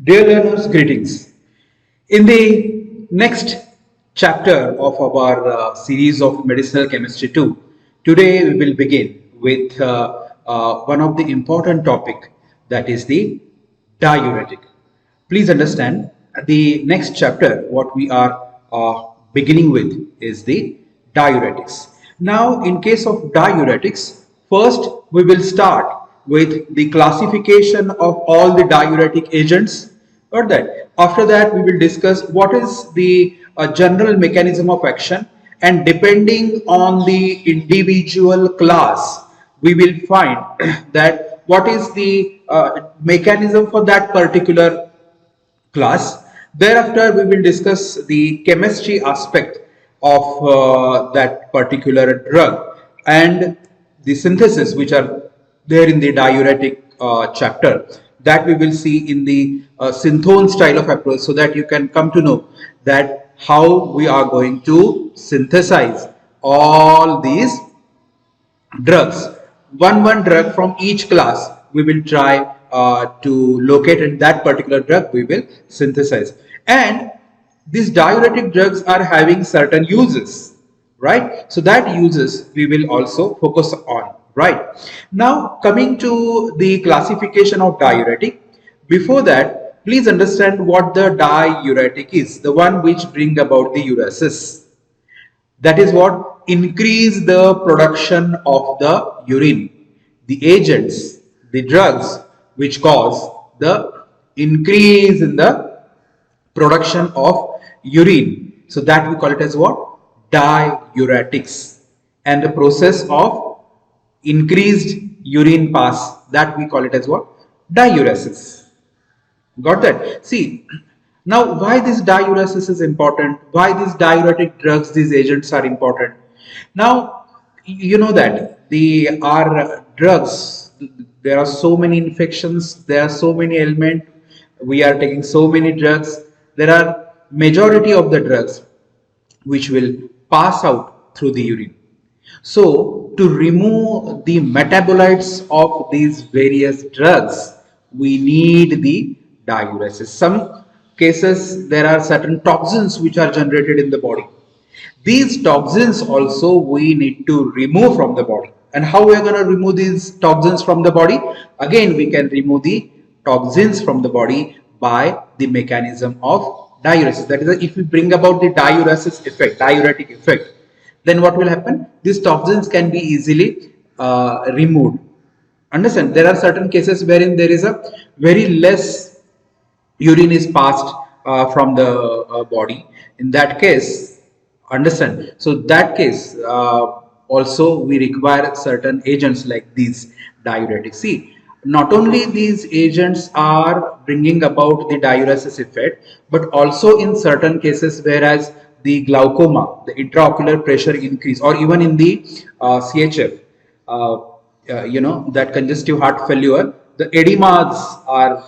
Dear learners, greetings. In the next chapter of our series of medicinal chemistry 2, today we will begin with one of the important topic, that is the diuretic. Please understand, the next chapter what we are beginning with is the diuretics. Now in case of diuretics, first we will start with the classification of all the diuretic agents. Got that? After that we will discuss what is the general mechanism of action, and depending on the individual class we will find that what is the mechanism for that particular class. Thereafter, we will discuss the chemistry aspect of that particular drug and the synthesis which are there in the diuretic chapter, that we will see in the synthone style of approach, so that you can come to know that how we are going to synthesize all these drugs. One drug from each class we will try to locate, and that particular drug we will synthesize. And these diuretic drugs are having certain uses, right? So that uses we will also focus on. Right now, coming to the classification of diuretic, before that please understand what the diuretic is, the one which bring about the uresis. That is what increase the production of the urine. The agents, the drugs which cause the increase in the production of urine. So that we call it as what? Diuretics. And the process of increased urine pass, that we call it as what? Diuresis. Got that? See, now why this diuresis is important, why these diuretic drugs, these agents are important. Now you know that the are drugs, there are so many infections, there are so many ailments, we are taking so many drugs, there are majority of the drugs which will pass out through the urine. So to remove the metabolites of these various drugs, we need the diuresis. Some cases there are certain toxins which are generated in the body. These toxins also we need to remove from the body. And how we are going to remove these toxins from the body? Again, we can remove the toxins from the body by the mechanism of diuresis. That is, if we bring about the diuresis effect, diuretic effect, then what will happen? These toxins can be easily removed. Understand? There are certain cases wherein there is a very less urine is passed from the body. In that case, understand? So that case also we require certain agents like these diuretics. See, not only these agents are bringing about the diuresis effect, but also in certain cases, whereas the glaucoma, the intraocular pressure increase, or even in the CHF, that congestive heart failure, the edemas are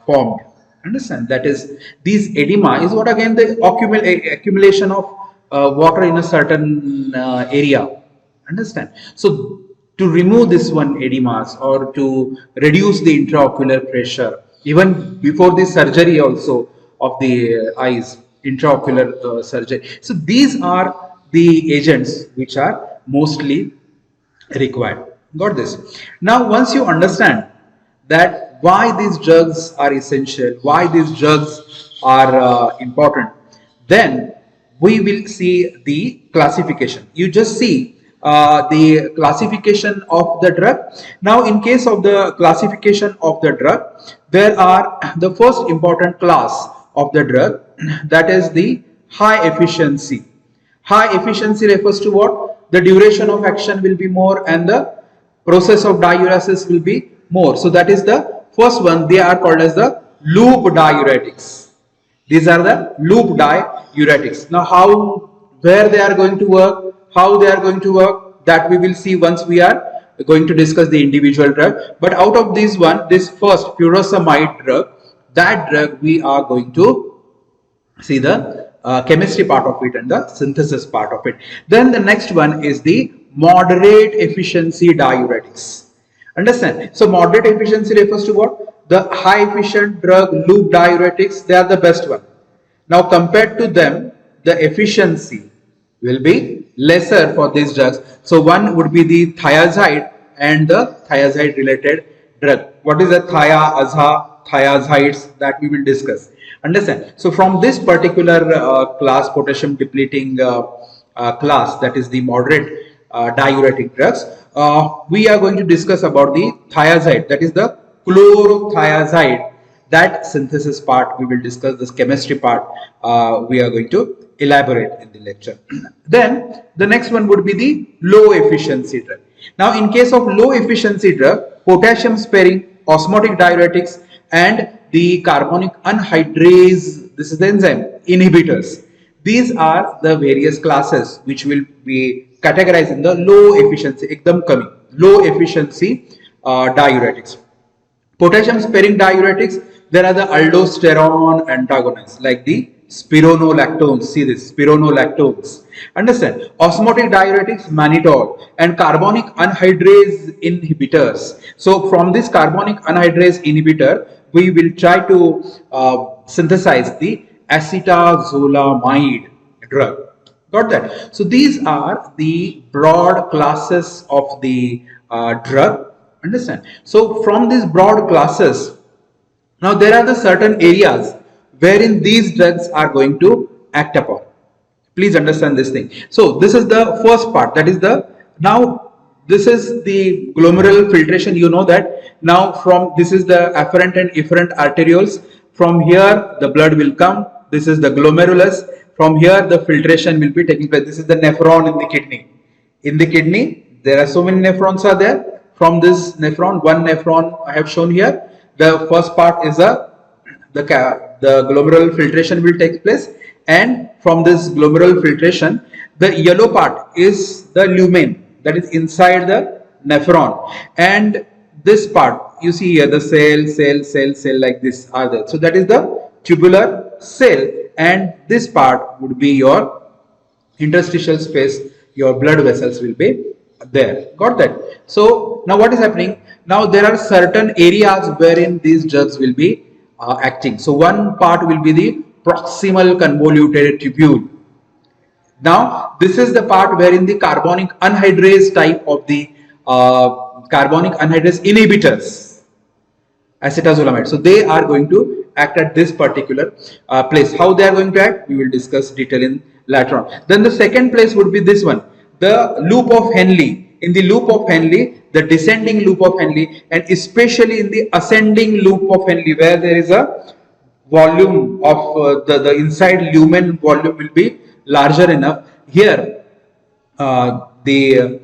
formed. Understand? That is, these edema is what, again, the accumulation of water in a certain area. Understand? So to remove this one edemas, or to reduce the intraocular pressure, even before the surgery also of the eyes, intraocular surgery. So these are the agents which are mostly required. Got this? Now once you understand that why these drugs are essential, why these drugs are important, then we will see the classification. You just see the classification of the drug. Now in case of the classification of the drug, there are the first important class of the drug, that is the high efficiency. High efficiency refers to what? The duration of action will be more and the process of diuresis will be more. So that is the first one. They are called as the loop diuretics. These are the loop diuretics. Now where they are going to work, how they are going to work, that we will see once we are going to discuss the individual drug. But out of this one, this first furosemide drug, that drug we are going to see the chemistry part of it and the synthesis part of it. Then the next one is the moderate efficiency diuretics. Understand? So moderate efficiency refers to what? the high efficient drug loop diuretics, they are the best one. Now compared to them, the efficiency will be lesser for these drugs. So one would be the thiazide and the thiazide related drug. What is the thiazides, that we will discuss. Understand? So from this particular class, potassium depleting class, that is the moderate diuretic drugs, we are going to discuss about the thiazide, that is the chlorothiazide. That synthesis part we will discuss, this chemistry part we are going to elaborate in the lecture. Then the next one would be the low efficiency drug. Now in case of low efficiency drug, potassium sparing osmotic diuretics and the carbonic anhydrase, this is the enzyme, inhibitors. These are the various classes which will be categorized in the low efficiency, ekdam kami, low efficiency diuretics. Potassium sparing diuretics, there are the aldosterone antagonists like the spironolactones. See this, spironolactones. Understand? Osmotic diuretics, mannitol, and carbonic anhydrase inhibitors. So from this carbonic anhydrase inhibitor, we will try to synthesize the acetazolamide drug. Got that? So these are the broad classes of the drug. Understand? So from these broad classes, now there are the certain areas wherein these drugs are going to act upon. Please understand this thing. So this is the first part, that is the, now this is the glomerular filtration. You know that now from this is the afferent and efferent arterioles. From here the blood will come. This is the glomerulus. From here the filtration will be taking place. This is the nephron in the kidney. In the kidney there are so many nephrons are there. From this nephron, one nephron I have shown here. The first part is the glomerular filtration will take place, and from this glomerular filtration, the yellow part is the lumen, that is inside the nephron, and this part you see here, the cell like this are there. So that is the tubular cell, and this part would be your interstitial space. Your blood vessels will be there. Got that? So now what is happening? Now there are certain areas wherein these drugs will be acting. So one part will be the proximal convoluted tubule. Now this is the part wherein the carbonic anhydrase type of the carbonic anhydrase inhibitors, acetazolamide. So they are going to act at this particular place. How they are going to act, we will discuss detail in later on. Then the second place would be this one, the loop of Henle. In the loop of Henle, the descending loop of Henle, and especially in the ascending loop of Henle, where there is a volume of the inside lumen volume will be larger enough. Here the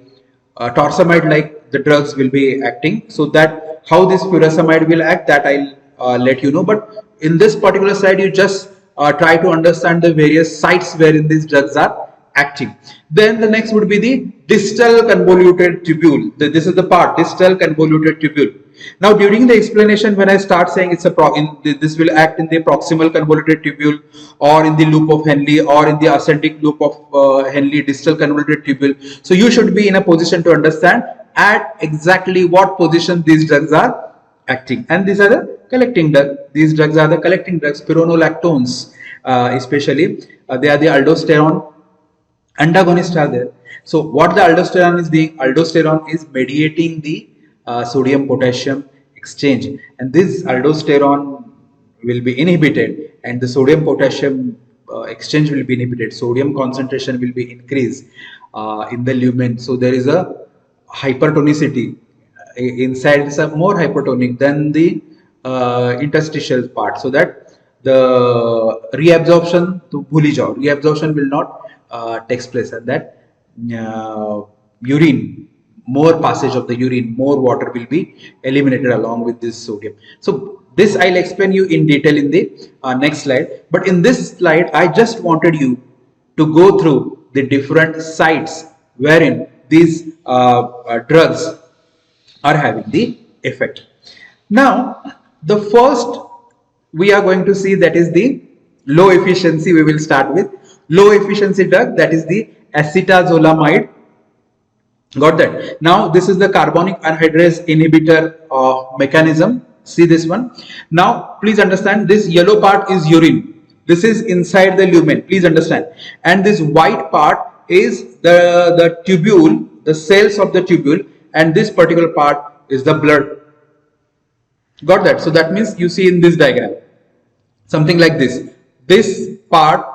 torsemide like the drugs will be acting. So that how this furosemide will act, that I'll let you know. But in this particular slide, you just try to understand the various sites wherein these drugs are acting. Then the next would be the distal convoluted tubule. This is the part, distal convoluted tubule. Now during the explanation, when I start saying it's this will act in the proximal convoluted tubule, or in the loop of Henle, or in the ascending loop of Henle, distal convoluted tubule. So you should be in a position to understand at exactly what position these drugs are acting. And these are the collecting drugs. These drugs are the collecting drugs, spironolactones especially. They are the aldosterone antagonists are there. So what the aldosterone is doing? Aldosterone is mediating the sodium potassium exchange, and this aldosterone will be inhibited, and the sodium potassium exchange will be inhibited. Sodium concentration will be increased in the lumen. So there is a hypertonicity inside. It's a more hypertonic than the interstitial part, so that the reabsorption to reabsorption will not takes place, and that urine, more passage of the urine, more water will be eliminated along with this sodium. So this I'll explain you in detail in the next slide. But in this slide, I just wanted you to go through the different sites wherein these drugs are having the effect. Now the first we are going to see, that is the low efficiency. We will start with low efficiency drug, that is the acetazolamide. Got that? Now this is the carbonic anhydrase inhibitor mechanism. See this one. Now please understand, this yellow part is urine. This is inside the lumen. Please understand. And this white part is the tubule, the cells of the tubule, and this particular part is the blood. Got that? So that means you see in this diagram something like this. This part,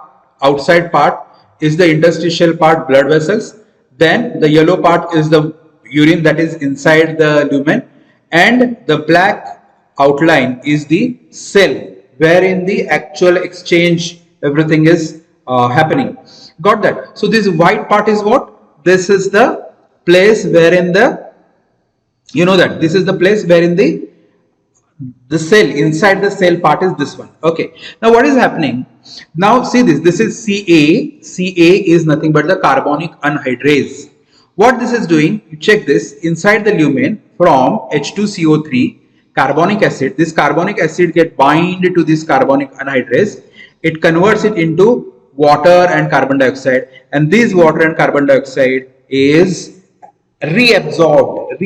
outside part, is the interstitial part, blood vessels. Then the yellow part is the urine that is inside the lumen, and the black outline is the cell wherein the actual exchange, everything is happening. Got that? So this white part is what? This is the place wherein the, you know that this is the place wherein the cell, inside the cell part is this one. Okay. Now what is happening? Now see this. This is Ca. Ca is nothing but the carbonic anhydrase. What this is doing, you check this, inside the lumen from H2CO3, carbonic acid, this carbonic acid get bind to this carbonic anhydrase. It converts it into water and carbon dioxide, and this water and carbon dioxide is reabsorbed.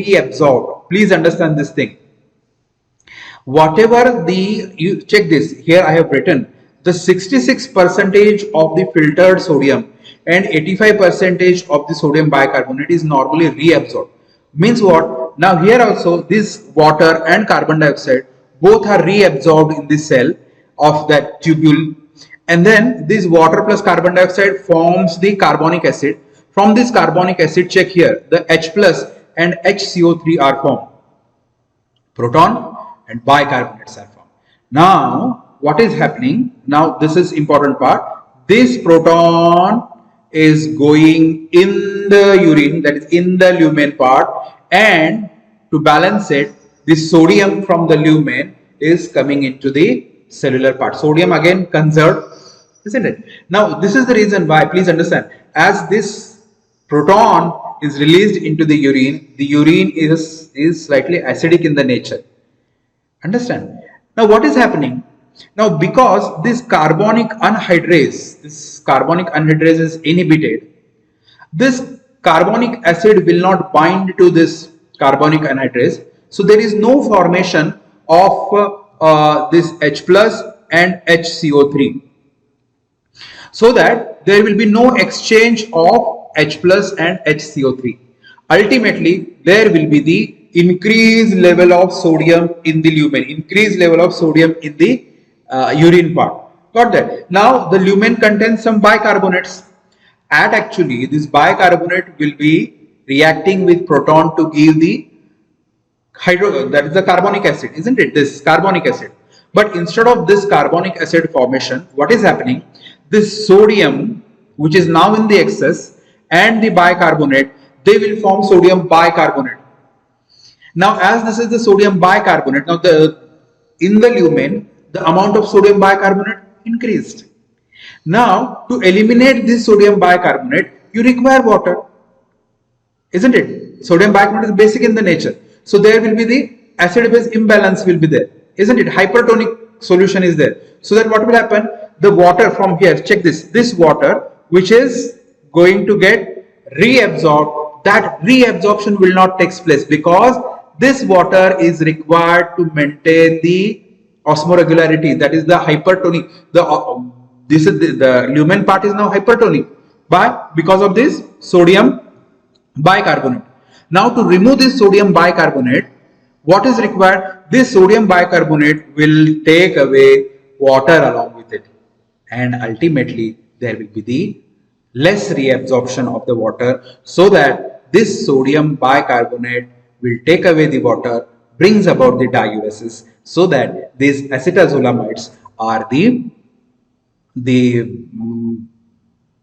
Please understand this thing. Whatever you check this, here I have written the 66% of the filtered sodium and 85% of the sodium bicarbonate is normally reabsorbed. Means what? Now here also this water and carbon dioxide both are reabsorbed in the cell of that tubule, and then this water plus carbon dioxide forms the carbonic acid. From this carbonic acid, check here, the H plus and HCO3 are formed. Proton and bicarbonates are formed. Now what is happening? Now this is important part. This proton is going in the urine, that is in the lumen part, and to balance it, this sodium from the lumen is coming into the cellular part. Sodium again conserved, isn't it? Now this is the reason why, please understand, as this proton is released into the urine is slightly acidic in the nature. Understand? Now what is happening? Now because this carbonic anhydrase is inhibited, this carbonic acid will not bind to this carbonic anhydrase. So there is no formation of this H plus and HCO3. So that there will be no exchange of H plus and HCO3. Ultimately, there will be the increased level of sodium in the lumen, increased level of sodium in the urine part. Got that? Now the lumen contains some bicarbonates, and actually this bicarbonate will be reacting with proton to give the that is the carbonic acid, isn't it? This carbonic acid. But instead of this carbonic acid formation, what is happening? This sodium, which is now in the excess, and the bicarbonate, they will form sodium bicarbonate. Now as this is the sodium bicarbonate, now in the lumen the amount of sodium bicarbonate increased. Now to eliminate this sodium bicarbonate you require water, isn't it? Sodium bicarbonate is basic in the nature, so there will be the acid base imbalance will be there, isn't it? Hypertonic solution is there. So that what will happen? The water from here, check this water which is going to get reabsorbed, that reabsorption will not take place because this water is required to maintain the osmoregularity, that is the hypertonic. This is the lumen part is now hypertonic because of this sodium bicarbonate. Now to remove this sodium bicarbonate, what is required? This sodium bicarbonate will take away water along with it, and ultimately there will be the less reabsorption of the water, so that this sodium bicarbonate will take away the water, brings about the diuresis, so that these acetazolamides are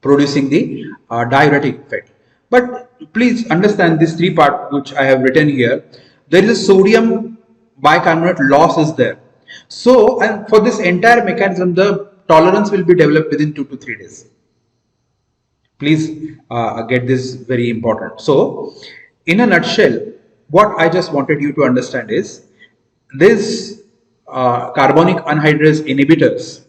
producing the diuretic effect. But please understand this three part which I have written here. There is a sodium bicarbonate loss is there. So, and for this entire mechanism, the tolerance will be developed within 2 to 3 days. Please get this very important. So, in a nutshell, what I just wanted you to understand is this carbonic anhydrase inhibitors.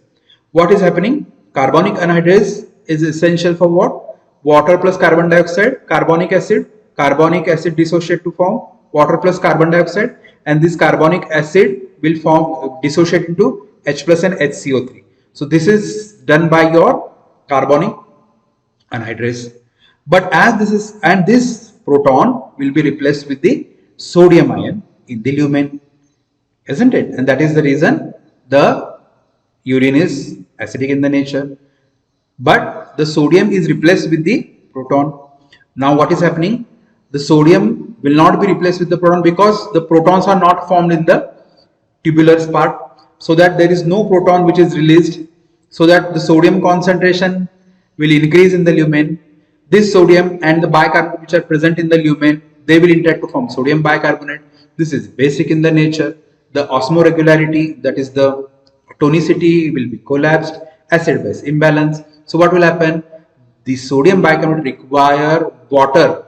What is happening? Carbonic anhydrase is essential for what? Water plus carbon dioxide, carbonic acid dissociate to form water plus carbon dioxide, and this carbonic acid will form dissociate into H plus and HCO3. So this is done by your carbonic anhydrase. But as this is, and this proton will be replaced with the sodium ion in the lumen, isn't it? And that is the reason the urine is acidic in the nature. But the sodium is replaced with the proton. Now what is happening? The sodium will not be replaced with the proton because the protons are not formed in the tubular part, so that there is no proton which is released, so that the sodium concentration will increase in the lumen. This sodium and the bicarbonate which are present in the lumen, they will interact to form sodium bicarbonate. This is basic in the nature. The osmoregularity, that is the tonicity, will be collapsed, acid base imbalance. So what will happen? The sodium bicarbonate require water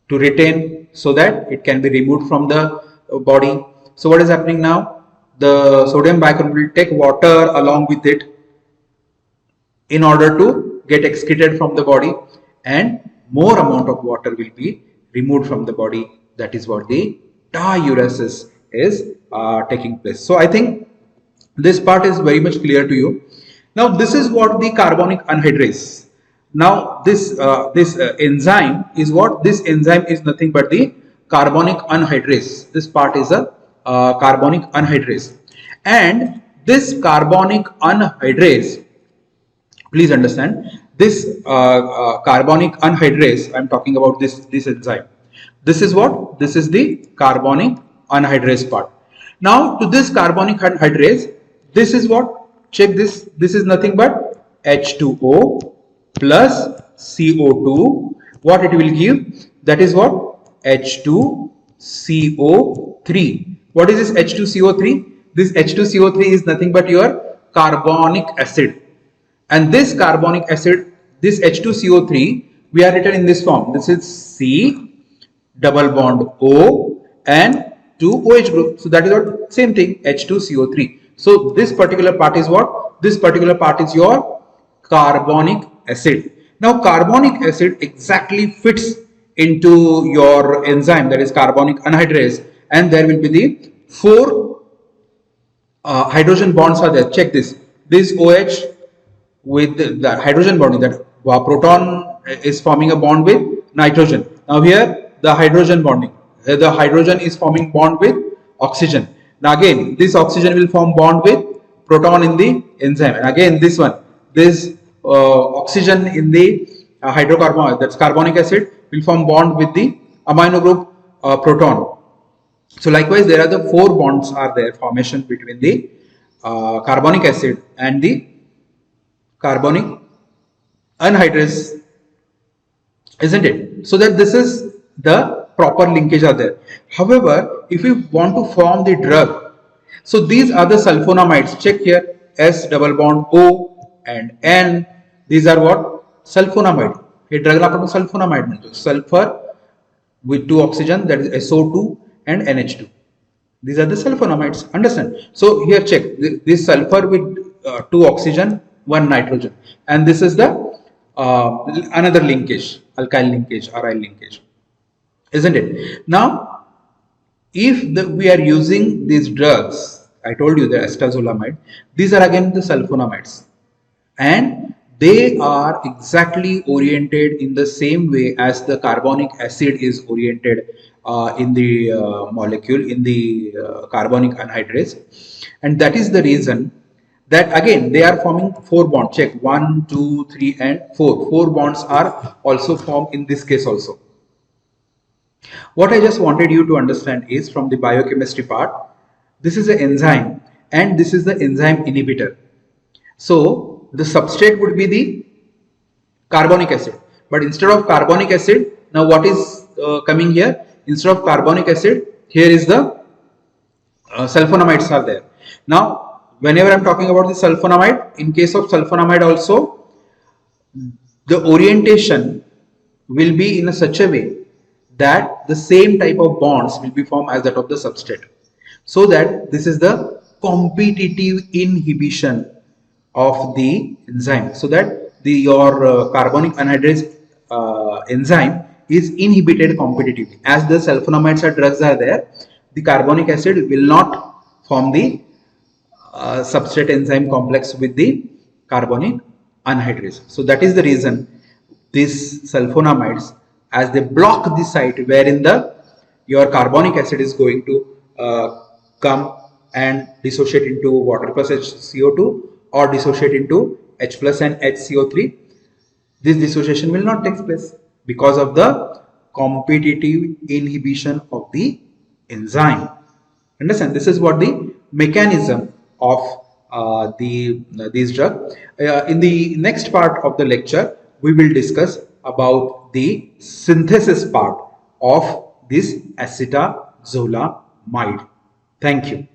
to retain so that it can be removed from the body. So what is happening now? The sodium bicarbonate will take water along with it in order to get excreted from the body, and more amount of water will be removed from the body. That is what the diuresis is taking place. So I think this part is very much clear to you. Now this is what the carbonic anhydrase. Now this enzyme is what? This enzyme is nothing but the carbonic anhydrase. This part is a carbonic anhydrase, and this carbonic anhydrase, please understand, this carbonic anhydrase, I am talking about this enzyme. This is what? This is the carbonic anhydrase part. Now to this carbonic anhydrase, this is what? Check this. This is nothing but H2O plus CO2. What it will give? That is what? H2CO3. What is this H2CO3? This H2CO3 is nothing but your carbonic acid. And this carbonic acid, this H2CO3, we are written in this form. This is C double bond O and 2 OH group. So that is what? Same thing, H2CO3. So this particular part is what? This particular part is your carbonic acid. Now carbonic acid exactly fits into your enzyme, that is carbonic anhydrase, and there will be the 4 hydrogen bonds are there. Check this. This OH with the hydrogen bonding, that proton is forming a bond with nitrogen. Now here the hydrogen bonding, the hydrogen is forming bond with oxygen. Now again this oxygen will form bond with proton in the enzyme, and again this one, this oxygen in the hydrocarbon, that's carbonic acid, will form bond with the amino group proton. So likewise there are the 4 bonds are there, formation between the carbonic acid and the carbonic anhydrase, isn't it? So that this is the proper linkage are there. However, if we want to form the drug, so these are the sulfonamides. Check here, S double bond O and N. These are what? Sulfonamide. हे ड्रगला आपण sulphonamide म्हणतो. Sulfur with 2 oxygen, that is SO2 and NH2. These are the sulfonamides. Understand? So here check this sulfur with 2 oxygen, 1 nitrogen, and this is the another linkage, alkyl linkage, aryl linkage, isn't it? Now if we are using these drugs, I told you the acetazolamide, these are again the sulfonamides, and they are exactly oriented in the same way as the carbonic acid is oriented in the molecule, in the carbonic anhydrase, and that is the reason that again they are forming 4 bonds. Check 1, 2, 3 and 4. 4 bonds are also formed in this case also. What I just wanted you to understand is, from the biochemistry part, this is an enzyme and this is the enzyme inhibitor. So the substrate would be the carbonic acid, but instead of carbonic acid, now what is coming here? Instead of carbonic acid, here is the sulfonamides are there. Now whenever I am talking about the sulfonamide, in case of sulfonamide also, the orientation will be in such a way that the same type of bonds will be formed as that of the substrate, so that this is the competitive inhibition of the enzyme, so that your carbonic anhydrase enzyme is inhibited competitively. As the sulfonamides or drugs are there, the carbonic acid will not form the substrate enzyme complex with the carbonic anhydrase. So that is the reason these sulfonamides, as they block the site wherein the your carbonic acid is going to come and dissociate into water plus HCO2 or dissociate into H plus and HCO3, this dissociation will not take place because of the competitive inhibition of the enzyme. Understand? This is what the mechanism of these drug. In the next part of the lecture, we will discuss about the synthesis part of this acetazolamide. Thank you.